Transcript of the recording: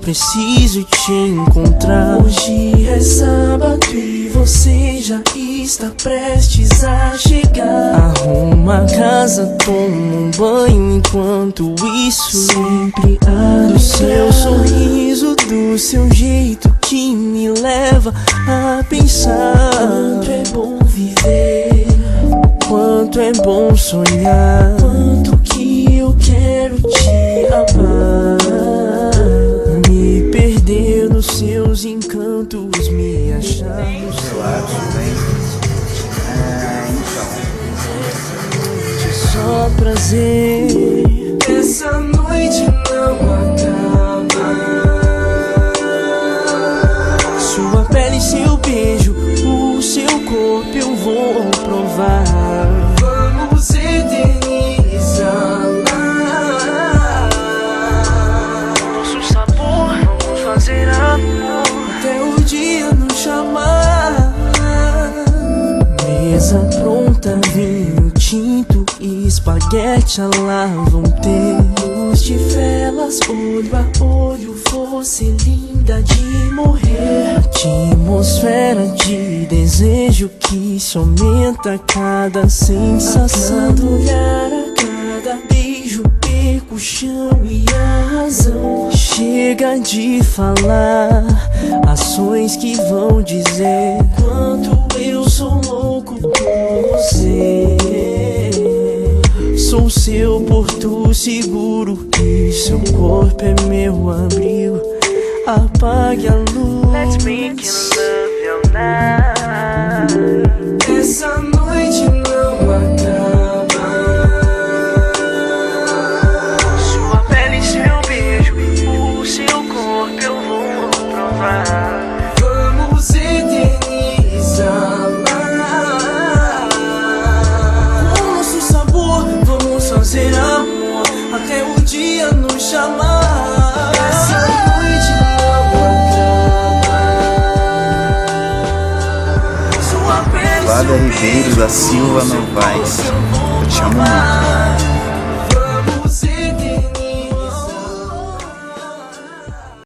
preciso te encontrar. Hoje é sábado e você já está prestes a chegar. Arruma a casa, toma um banho, enquanto isso sempre a do seu sorriso, do seu jeito que me leva a pensar. Quanto é bom viver, quanto é bom sonhar, quanto que eu quero te amar. Me perder nos seus encantos, me achar no seu só prazer. Essa noite não acaba. Sua pele, seu beijo, o seu corpo eu vou provar. Vamos eternizar Nosso sabor, vamos fazer amor até o dia nos chamar. Mesa pronta, vinho tinto e espaguete à la vão ter. Luz de velas, olho a olho, você linda de morrer. Atmosfera de desejo que se aumenta a cada sensação. A cada olhar, a cada beijo, perco o chão e a razão. Chega de falar, ações que vão dizer quanto eu sou louco por você. Sou seu porto seguro e seu corpo é meu abrigo. Apague a luz. Let's make it love your night. Essa noite não acaba. Sua pele, seu beijo, o seu corpo eu vou provar. Vamos eternizar O nosso sabor, vamos fazer amor até o dia nos chamar. Essa noite não acaba. Sua pele, Flávia seu Ribeiro beijo, da Silva o seu Novaes. corpo eu vou Eu te amo provar. muito.